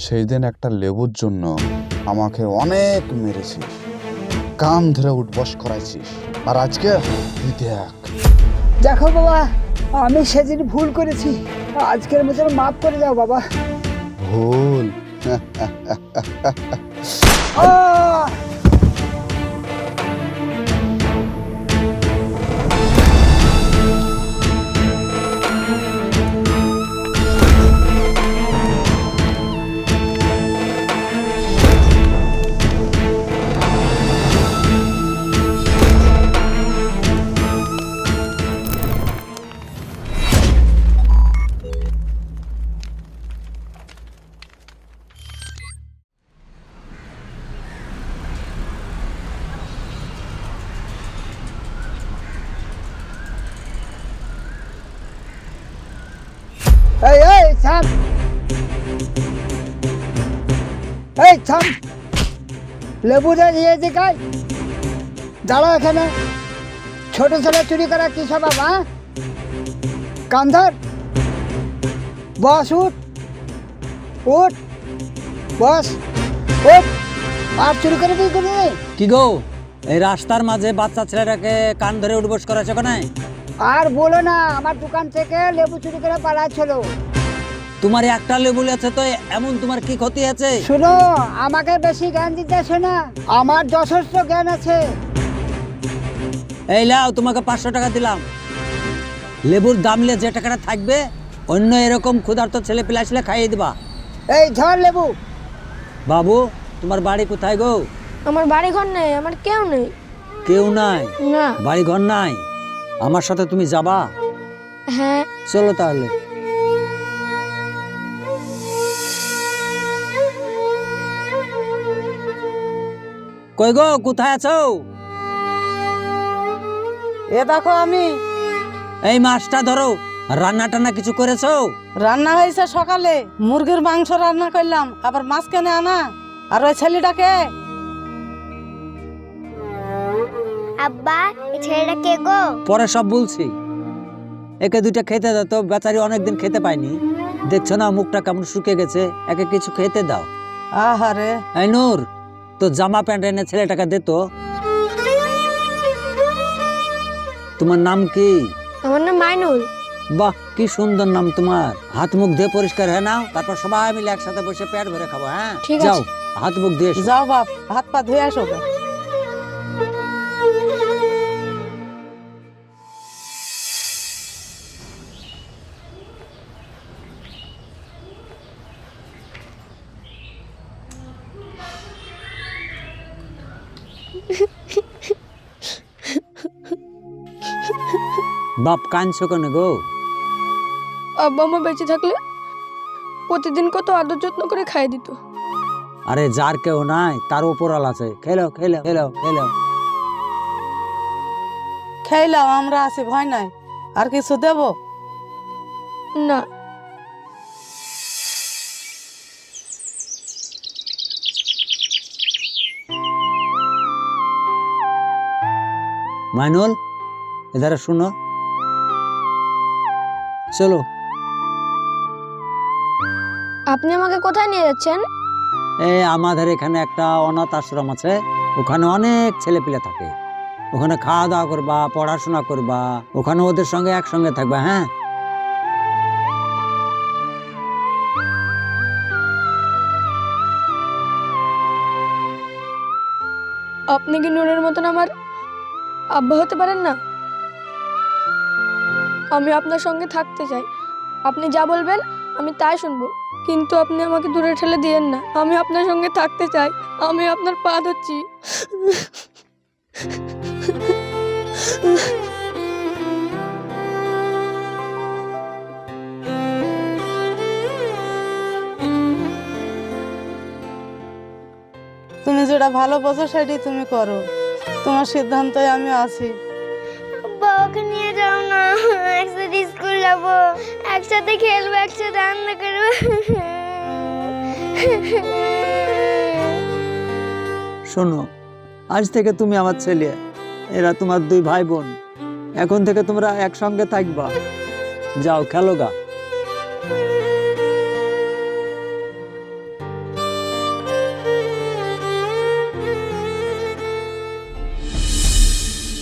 সেই দিন একটা লেবুর জন্য আমাকে অনেক মেরেছিস, কান ধরে উঠবস করাইছিস, আর আজকে তুই দেখ। দেখো বাবা, আমি সেদিন ভুল করেছি, আজকের মতন মাফ করে দাও বাবা। ভুল? আহ! এই এই থাম, এই থাম, লেবুটা দিয়েছে কাজ, দাঁড়া এখানে। ছোট ছেলে চুরি করা কি স্বভাব? হ্যাঁ, কান্ধর বস, উঠ উঠ, বস উঠ। আর চুরি করে তুই করি? কি গো, এই রাস্তার মাঝে বাচ্চা ছেলেটাকে কান ধরে উঠবস করেছে কেন? আর বলো না, আমার দোকান থেকে লেবু চুরি করে পালাচ্ছিল। তোমার একটা লেবু আছে তো এমন তোমার কি ক্ষতি আছে? শোনো, আমাকে বেশি জ্ঞান দিতে আসে না, আমার যথেষ্ট জ্ঞান আছে। এই লাও, তোমাকে 500 টাকা দিলাম। লেবুর দাম নিয়ে যে টাকাটা থাকবে অন্য এরকম ক্ষুধার্ত ছেলে পেলে আসলে খাইয়ে দিবা। এই ধর লেবু। বাবু, তোমার বাড়ি কোথায় গো? আমার বাড়ি ঘর নেই, আমার কেউ নেই। কেউ নাই? না। বাড়ি ঘর নাই? আমার সাথে তুমি যাবা? হ্যাঁ। চলো তাহলে। কই গো, কোথায় আছো? এ দেখো আমি। এই মাছটা ধরো। রান্না টান্না কিছু করেছো? রান্না হয়েছে সকালে, মুরগির মাংস রান্না করলাম, আবার মাছ কেনে আনা। আর ওই ছেলেটাকে? আব্বা, এই ছেলেটা কে গো? পরে সব বলছি। একে দুইটা খেতে দাও তো, বেচারি অনেকদিন খেতে পায়নি। দেখছো না মুখটা কেমন শুকিয়ে গেছে, একে কিছু খেতে দাও। আহারে। এই নূর, তো জামা প্যান্ট এনে ছেলেটাকে দে তো। তোমার নাম কি? আমার নাম মাইনুল। বাহ, কি সুন্দর নাম তোমার। হাত মুখ দিয়ে পরিষ্কার হয়ে নাও, তারপর সবাই মিলে একসাথে বসে পেট ভরে খাবো। হ্যাঁ, ঠিক যাও, আছে। হাত মুখ দিয়ে এসো। যাও বাপ, হাত পা ধুয়ে আসো গে। বাপ, কাঁদছো কেন গো? আব্বা মা বেঁচে থাকলে প্রতিদিন কত আদর যত্ন করে খাইয়ে দিত। আরে যার কেউ নাই তার উপরাল আছে। খেলো খেলো খেলো খেলো। খেলাও, আমরা আছি, ভয় নাই। আর কিছু দেবো? না। মাইনুল, এধারে শুনো। চলো। আপনি আমাকে কোথায় নিয়ে যাচ্ছেন? আমাদের এখানে একটা অনাথ আশ্রম আছে, ওখানে অনেক ছেলে পেলে থাকে। ওখানে খাওয়া দাওয়া করবা, পড়াশোনা করবা, ওখানে ওদের সঙ্গে একসঙ্গে থাকবা। হ্যাঁ, আপনি কি নুরের মতন আমার আব্বা হতে পারেন না? আমি আপনার সঙ্গে থাকতে চাই, আপনি যা বলবেন আমি তাই শুনবো, কিন্তু আপনি আমাকে দূরে ঠেলে দিয়েন না। আমি আপনার সঙ্গে থাকতে চাই, আমি আপনার পা ধরছি। তুমি যেটা ভালো বোঝো সেটাই তুমি করো, তোমার সিদ্ধান্তে আমি আছি। আব্বা, ওকে নিয়ে যাও না, একসাথে স্কুল যাবো, একসাথে খেলবো, একসাথে রান্না করবো। শোনো, আজ থেকে তুমি আমার ছেলে, এরা তোমার দুই ভাই বোন। এখন থেকে তোমরা একসঙ্গে থাকবা। যাও, খেলো গা।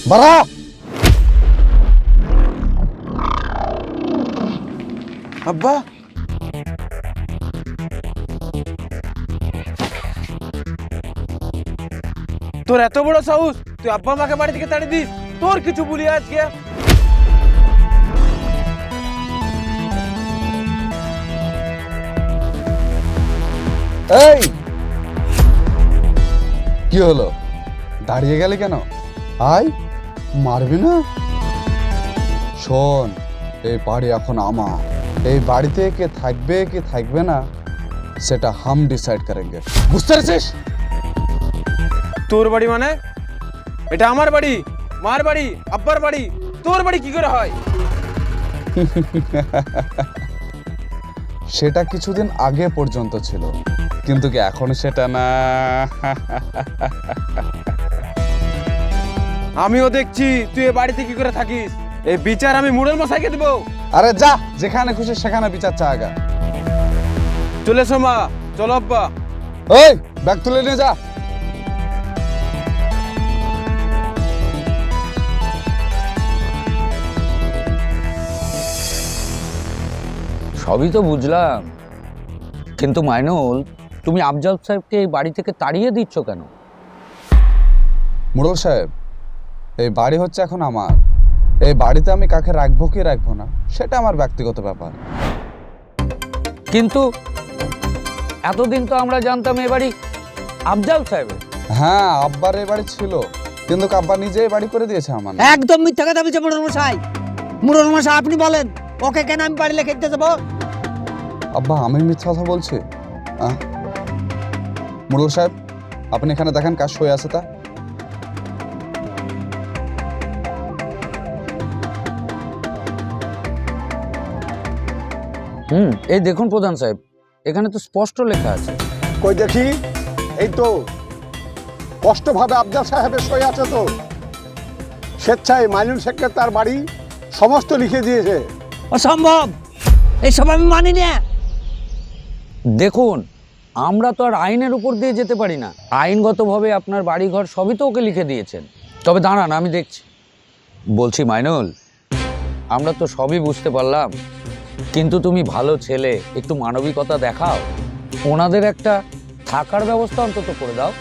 বাড়া! আব্বা, তোর এত বড় সাহস, তুই আব্বা আমাকে বাড়ি থেকে তাড়িয়ে দিস? তোর কিছু বলি আজকে? এই কি হলো, দাঁড়িয়ে গেলে কেন? আয়, মারবি না? শোন, এই বাড়ি এখন আমার। এই বাড়িতে কে থাকবে কে থাকবে না সেটা হাম ডিসাইড করেंगे, বুঝতে পেরেছিস? তোর বাড়ি মানে? এটা আমার বাড়ি, মার বাড়ি, আব্বার বাড়ি। তোর বাড়ি কি করে হয়? সেটা কিছুদিন আগে পর্যন্ত ছিল, কিন্তু কি এখন সেটা না? আমিও দেখছি তুই এ বাড়িতে কি করে থাকিস। এই বিচার আমি মুড়েল মশাইকে দেবো। আরে যা, যেখানে খুশি সেখানে বিচার চা আগা। চলে এসো মা, চলো আব্বা। ওই ব্যাগ তুলে নিয়ে যা। সবই তো বুঝলাম, কিন্তু মাইনুল, তুমি আফজাল সাহেবকে এই বাড়ি থেকে তাড়িয়ে দিচ্ছ কেন? মোড়ল সাহেব, এই বাড়ি হচ্ছে এখন আমার। এই বাড়িতে আমি কাকে রাখবো কি রাখবো না সেটা আমার ব্যক্তিগত ব্যাপার। কিন্তু এতদিন তো আমরা জানতাম এ বাড়ি আফজাল সাহেবের। হ্যাঁ, আব্বার এই বাড়ি ছিল, কিন্তু আব্বা নিজে এই বাড়ি করে দিয়েছে আমার নামে। একদম মিথ্যা কথা বলছে মোড়ল মশাই। মোড়ল মশাই আপনি বলেন, ওকে কেন আমি বাড়ি লিখে দিতে যাবো? আব্বা, আমি মিথ্যা কথা বলছি? মোড়ল সাহেব, আপনি এখানে দেখেন কাজ শুয়ে আছে তা। এই দেখুন প্রধান সাহেব, এখানে তো স্পষ্ট লেখা আছে। কই দেখি, এই তো স্পষ্টভাবে আফজাল সাহেবের সই আছে তো। স্বেচ্ছায় মাইনুল শেখকে তার বাড়ি সমস্ত লিখে দিয়েছে। অসম্ভব, এইসব আমি মানি না। দেখুন, আমরা তো আর আইনের উপর দিয়ে যেতে পারি না। আইনগতভাবে আপনার বাড়িঘর সবই তো ওকে লিখে দিয়েছেন। তবে দাঁড়ান, আমি দেখছি। বলছি মাইনুল, আমরা তো সবই বুঝতে পারলাম, কিন্তু তুমি ভালো ছেলে, একটু মানবিকতা দেখাও। ওনাদের একটা থাকার ব্যবস্থা অন্তত করে দাও।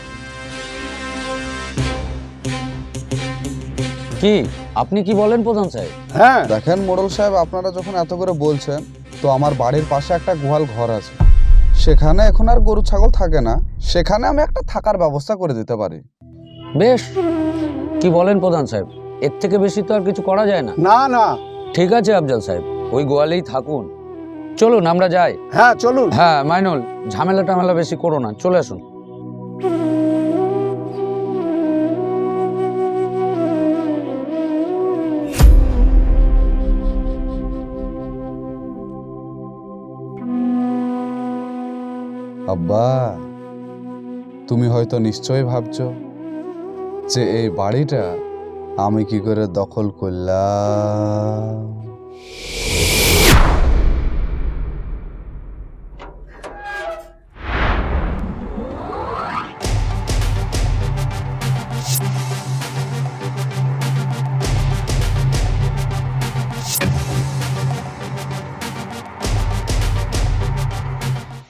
কি আপনি কি বলেন প্রধান সাহেব? হ্যাঁ, দেখেন মোড়ল সাহেব, আপনারা যখন এত করে বলছেন, তো আমার বাড়ির পাশে একটা গোয়াল ঘর আছে, সেখানে এখন আর গরু ছাগল থাকে না, সেখানে আমি একটা থাকার ব্যবস্থা করে দিতে পারি। বেশ, কি বলেন প্রধান সাহেব? এর থেকে বেশি তো আর কিছু করা যায় না। না না, ঠিক আছে আফজাল সাহেব, ওই গোয়ালেই থাকুন। চলুন আমরা যাই। হ্যাঁ চলুন। হ্যাঁ মাইনুল, ঝামেলা টামেলা বেশি করো না, চলে আসুন। আব্বা, তুমি হয়তো নিশ্চয়ই ভাবছো যে এই বাড়িটা আমি কি করে দখল করলাম।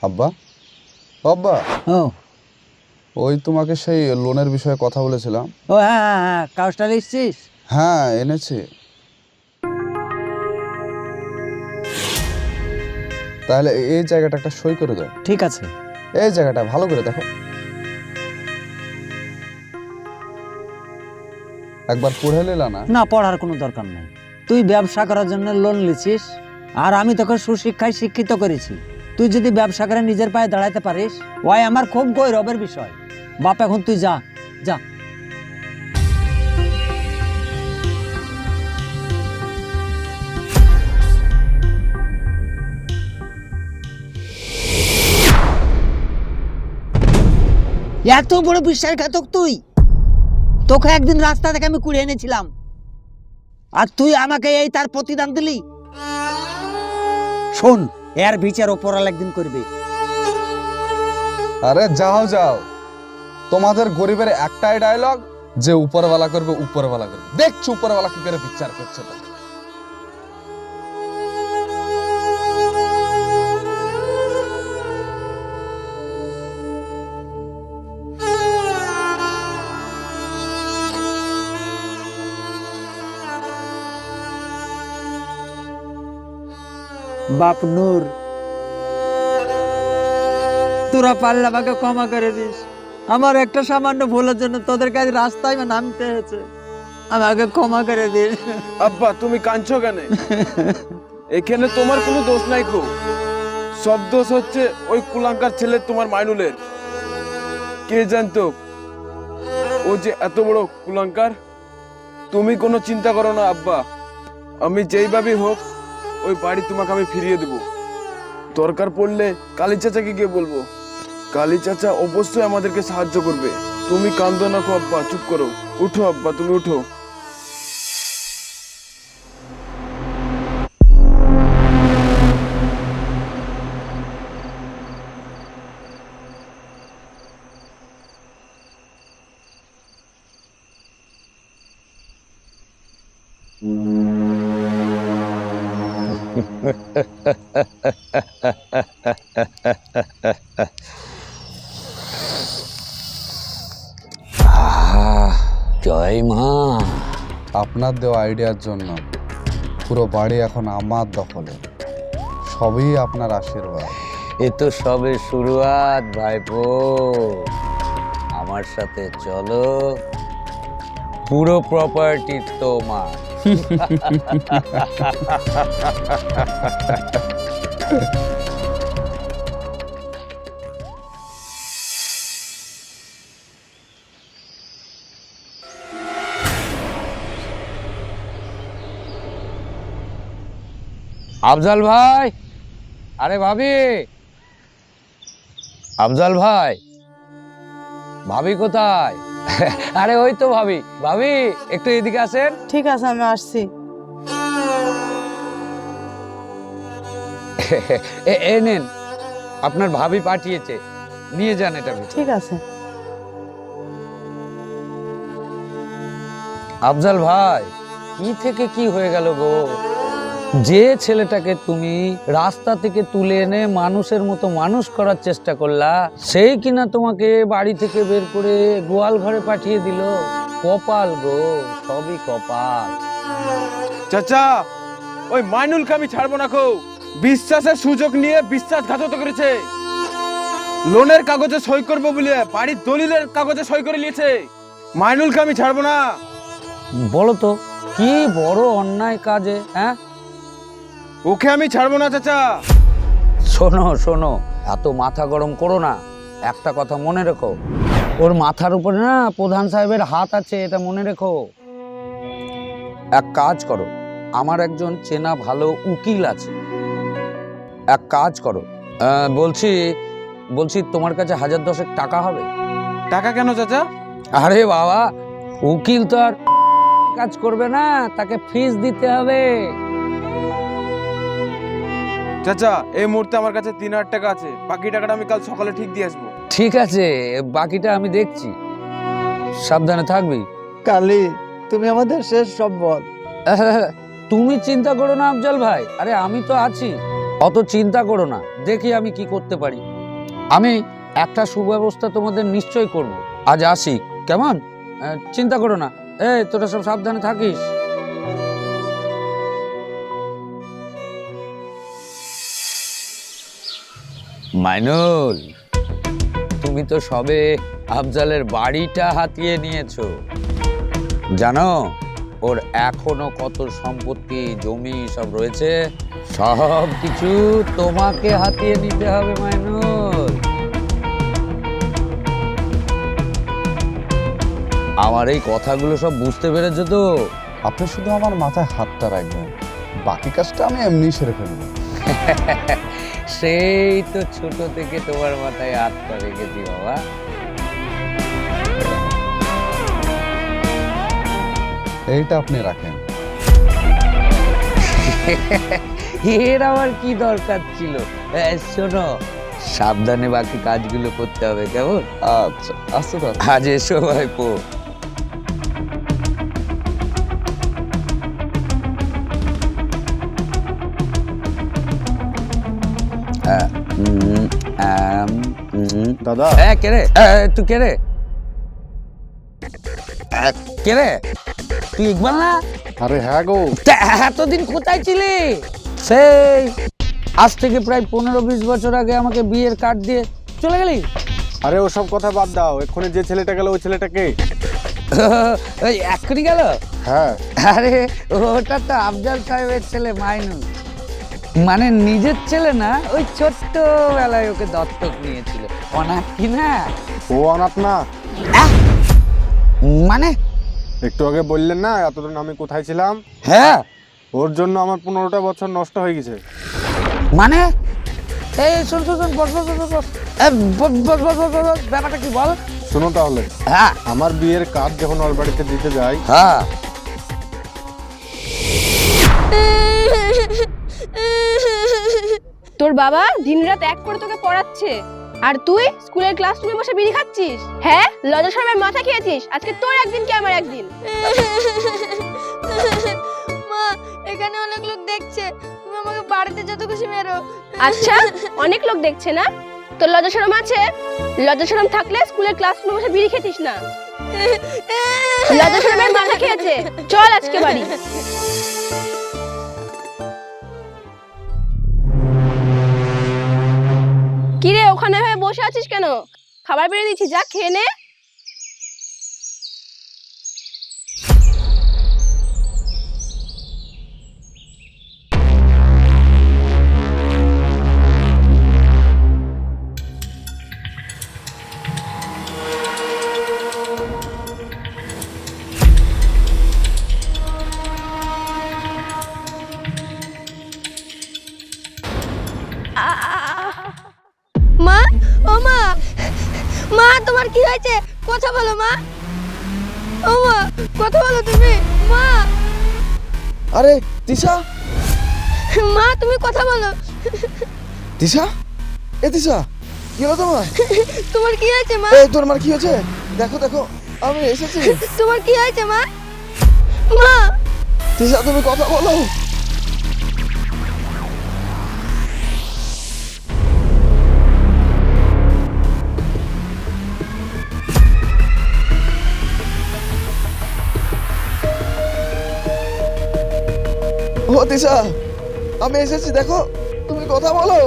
আব্বা, আব্বা, ও ওই তোমাকে সেই লোনের বিষয়ে কথা বলেছিলাম। ও হ্যাঁ হ্যাঁ হ্যাঁ, কাগজটা লিখছিস? হ্যাঁ, এনেছি। তাহলে এই জায়গাটা একটা সই করে দাও। ঠিক আছে। এই জায়গাটা ভালো করে দেখো, একবার পড়ে নিলা না? না, পড়ার কোনো দরকার নেই। তুই ব্যবসা করার জন্য লোন লিছিস, আর আমি তোকে সুশিক্ষায় শিক্ষিত করেছি। তুই যদি ব্যবসা করে নিজের পায়ে দাঁড়াতে পারিস, ওই আমার খুব গৌরবের বিষয়। বাপ, এখন তুই যা যা। এত বড় বিশ্বাসঘাতক তুই! তোকে একদিন রাস্তা থেকে আমি কুড়িয়ে এনেছিলাম, আর তুই আমাকে এই তার প্রতিদান দিলি। শোন, এর বিচার ওপরাল একদিন করবে। আরে যাও যাও, তোমাদের গরিবের একটাই ডায়লগ, যে উপরওয়ালা করবে উপরওয়ালা করবে, দেখছো উপরওয়ালা কি করে বিচার করছে। তো বাপ নূর, তোরা পারলে আমাকে ক্ষমা করে দিস। আমার একটা সামান্য ভুলের জন্য তোদের কাছে রাস্তায় নামতে হয়েছে, আমাকে ক্ষমা করে দিস। আব্বা তুমি কাঁদছো কেন? এখানে তোমার কোনো দোষ নাই গো, সব দোষ হচ্ছে ওই কুলাঙ্কার ছেলে তোমার মাইনুলের। কে জানতো ও যে এত বড় কুলাঙ্কার? তুমি কোনো চিন্তা করো না আব্বা, আমি যেইভাবে হোক ওই বাড়ি তোমাকে আমি ফিরিয়ে দেব। দরকার পড়লে কালী চাচাকে গিয়ে বলবো, কালী চাচা অবশ্যই আমাদেরকে সাহায্য করবে। তুমি কান্দো না গো আব্বা, চুপ করো। উঠো আব্বা, তুমি উঠো। জয় মা। আপনার দেওয়া আইডিয়ার জন্য পুরো বাড়ি এখন আমার দখলে, সবই আপনার আশীর্বাদ। এ তো সবে শুরুয়াত ভাইপো, আমার সাথে চলো, পুরো প্রপার্টি তোমার। আফজাল ভাই, আরে ভাবি, আফজাল ভাই, ভাবি কোথায়? আরে ওই তো ভাবি। ভাবি একটু এদিকে আসেন। ঠিক আছে, আমি আসছি। এ নেন, আপনার ভাবি পাঠিয়েছে, নিয়ে যান এটা। ঠিক আছে। আফজাল ভাই, কি থেকে কি হয়ে গেল গো? যে ছেলেটাকে তুমি রাস্তা থেকে তুলে এনে মানুষের মতো মানুষ করার চেষ্টা করলা, সেই কিনা তোমাকে বাড়ি থেকে বের করে গোয়াল ঘরে পাঠিয়ে দিল। কপাল গো, সবই কপাল। চাচা, ওই মাইনুলকে আমি ছাড়বো না গো। বিশ্বাসের সুযোগ নিয়ে বিশ্বাসঘাতক করেছে। লোনের কাগজে সই করবো বলে বাড়ির দলিলের কাগজে সই করে নিয়েছে। মাইনুলকে আমি ছাড়বো না। বলো তো কি বড় অন্যায় কাজে, হ্যাঁ? ওকে আমি ছাড়বো না চাচা। শোনো শোনো, এত মাথা গরম করো না। একটা কথা মনে রেখো, ওর মাথার উপরে না প্রধান সাহেবের হাত আছে, এটা মনে রেখো। এক কাজ করো, আমার একজন চেনা ভালো উকিল আছে, এক কাজ করো, বলছি তোমার কাছে 1010 টাকা হবে? টাকা কেন চাচা? আরে বাবা, উকিল তো আর কাজ করবে না, তাকে ফিস দিতে হবে। চাচা, এই মুহূর্তে আমার কাছে 3000 টাকা আছে, বাকি টাকাটা আমি কাল সকালে ঠিক দিয়ে আসবো। ঠিক আছে, বাকিটা আমি দেখছি, সাবধানে থাকবি। কালী, তুমি আমাদের শেষ সম্বল। তুমি চিন্তা করো না আফজাল ভাই, আরে আমি তো আছি, অত চিন্তা করো না। দেখি আমি কি করতে পারি। আমি একটা সুব্যবস্থা তোমাদের নিশ্চয় করব। আজ আসি, কেমন? চিন্তা করো না। এই তোরা সব সাবধানে থাকিস। মাইনুল, তুমি তো সবে আফজালের বাড়িটা হাতিয়ে নিয়েছো। জানো ওর এখনো কত সম্পত্তি জমি সব রয়েছে? সব কিছু তোমাকে হাতিয়ে নিতে হবে মাইনুল। আমার এই কথাগুলো সব বুঝতে পেরেছো তো? আপনি শুধু আমার মাথায় হাতটা রাখবেন, বাকি কাজটা আমি এমনি সেরে ফেলবো। সেই তো ছোট থেকে তোমার মাথায় হাতটা রেখেছি বাবা। এইটা আপনি রাখেন। এর আবার কি দরকার ছিল? শোনো, সাবধানে বাকি কাজগুলো করতে হবে, কেমন? আচ্ছা, আসতে দাও। আজ এসো ভাইপো। দাদা কে রে তুই কে রে কে রে তুই ইকবাল না? আরে হ্যাঁ গো, তা এতদিন কোথায় ছিলি? সেই আজ থেকে প্রায় 15-20 বছর আগে আমাকে বিয়ের কার্ড দিয়ে চলে গেলি। আরে ওসব কথা বাদ দাও, এক্ষুনি যে ছেলেটা গেল ওই ছেলেটাকে। ওই এক্ষুনি গেল? হ্যাঁ। আরে ওটা তো আফজাল সাহেবের ছেলে মাইনুল, মানে নিজের ছেলে না, ওই ছোট্টবেলায় ওকে দত্তক নিয়েছিল। অনাথ কি না? ও অনাথ না মানে একটু আগে বললেন না এতদিন আমি কোথায় ছিলাম? হ্যাঁ, ওর জন্য আমার 15টা বছর নষ্ট হয়ে গেছে। মানে এই শোন শোন শোন, বস বস বস বস, বস বস বস বস, ব্যাপারটা কি বল? শোনো তাহলে, হ্যাঁ আমার বিয়ের কাজ যখন ওর বাড়িতে দিতে যাই, হ্যাঁ, তোর বাবা দিনরাত এক করে তোকে পড়াচ্ছে আর তুই স্কুলের ক্লাসরুমে বসে বিড়ি খাচ্ছিস। হ্যাঁ, লজ্জা শরমের মাথা খেয়েছিস। আজকে তোর একদিন কি আমার একদিন। মা, এখানে অনেক লোক দেখছে, তুমি আমাকে বাড়িতে যত খুশি মেরো। আচ্ছা, অনেক লোক দেখছে না? তোর লজ্জা শরম আছে? লজ্জা শরম থাকলে স্কুলের ক্লাসরুমে বসে বিড়ি খেতিস না। লজ্জা শরমের মাথা খেয়েছে। চল আজকে বাড়ি। কিরে ওখানে হয়ে বসে আছিস কেন? খাবার বেড়ে দিচ্ছি, যা খেয়ে নে। মা, ও মা, মা তোমার কি হয়েছে? কথা বলো মা। ও মা, কথা বলো তুমি। মা, আরে তিশা, মা তুমি কথা বলো। তিশা, এ তিশা, কি হলো তোমার? তোমার কি হয়েছে মা? এই তোর মার কি হয়েছে? দেখো দেখো, আমি এসেছি। তোমার কি হয়েছে মা? মা, তিশা তুমি কথা বলো। ও তিশা, আমি এসেছি, দেখো তুমি কথা বলো।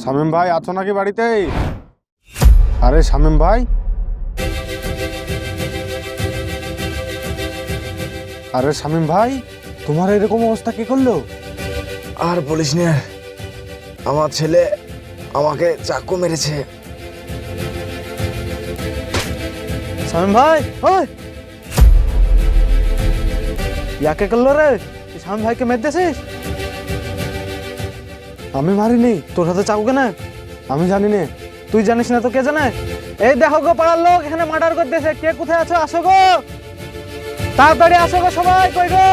শামীম ভাই আছো নাকি বাড়িতে? আরে শামীম ভাই, আরে শামীম ভাই, তোমার এরকম অবস্থা কি করলো? আর বলিস না, আমার ছেলে আমাকে চাকু মেরেছে। শামীম ভাই, ওই ইয়াকে করলো রে? শামীম ভাইকে মেরেছিস? আমি মারিনি। তোর হাতে চাকু কেন? আমি জানি না। তুই জানিস না তো কে জানে? এই দেখো গো, পাড়ার লোক এখানে মার্ডার করতেছে। কে কোথায় আছো? আসো গো, তাড়াতাড়ি আসো গো সবাই। কই গো?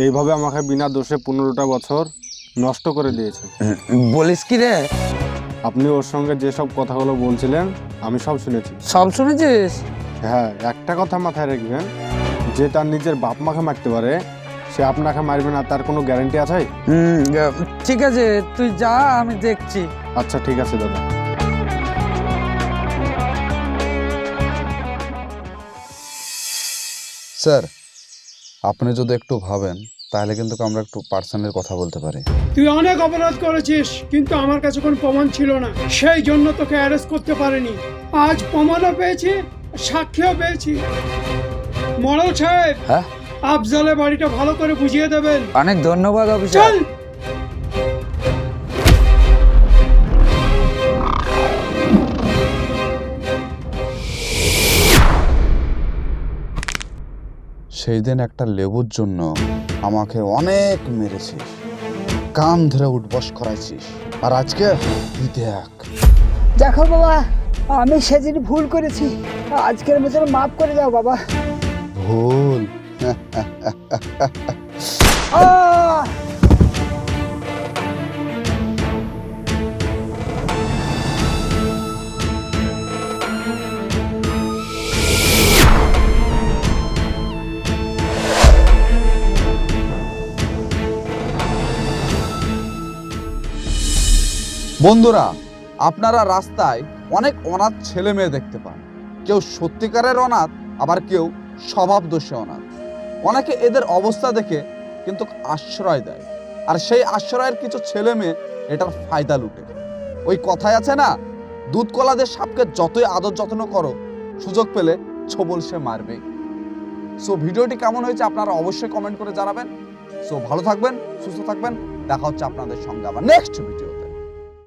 এইভাবে আমাকে বিনা দোষে 15টা বছর নষ্ট করে দিয়েছে। বলিস কি রে? আপনি ওর সঙ্গে যেসব কথাগুলো বলছিলেন আমি সব শুনেছি। সব শুনেছিস? হ্যাঁ, একটা কথা মাথায় রাখবেন, যে তার নিজের বাপ মাকে মারতে পারে সে আপনাকে মারবে না, তার কোনো গ্যারান্টি আছে? ঠিক আছে, তুই যা, আমি দেখছি। আচ্ছা ঠিক আছে দাদা। স্যার, আপনি যদি একটু ভাবেন তাহলে কিন্তু আমরা একটু পার্সোনাল কথা বলতে পারি। তুই অনেক অপরাধ করেছিস, কিন্তু আমার কাছে কোনো প্রমাণ ছিল না, সেই জন্য তোকে অ্যারেস্ট করতে পারিনি। আজ প্রমাণও পেয়েছি, সাক্ষীও পেয়েছি। মডেল সাহেব, হ্যাঁ, আফজালের বাড়িটা ভালো করে বুঝিয়ে দেবেন। অনেক ধন্যবাদ অফিসার। চল। সেই দিন একটা লেবুর জন্য আমাকে অনেক মেরেছিস, কান ধরে উঠবস করাইছিস, আর আজকে দেখ। দেখো বাবা, আমি সেদিন ভুল করেছি, আজকের মতন মাফ করে দাও বাবা। ভুল? আহ! বন্ধুরা, আপনারা রাস্তায় অনেক অনাথ ছেলে মেয়ে দেখতে পান। কেউ সত্যিকারের অনাথ, আবার কেউ স্বভাব দোষে অনাথ। অনেকে এদের অবস্থা দেখে কিন্তু আশ্রয় দেয়, আর সেই আশ্রয়ের কিছু ছেলে মেয়ে এটার ফায়দা লুটে। ওই কথায় আছে না, দুধ কলাদের সাপকে যতই আদর যত্ন করো, সুযোগ পেলে ছোবল সে মারবে। সো ভিডিওটি কেমন হয়েছে আপনারা অবশ্যই কমেন্ট করে জানাবেন। সো ভালো থাকবেন, সুস্থ থাকবেন, দেখা হচ্ছে আপনাদের সঙ্গে আবার নেক্সট ভিডিও।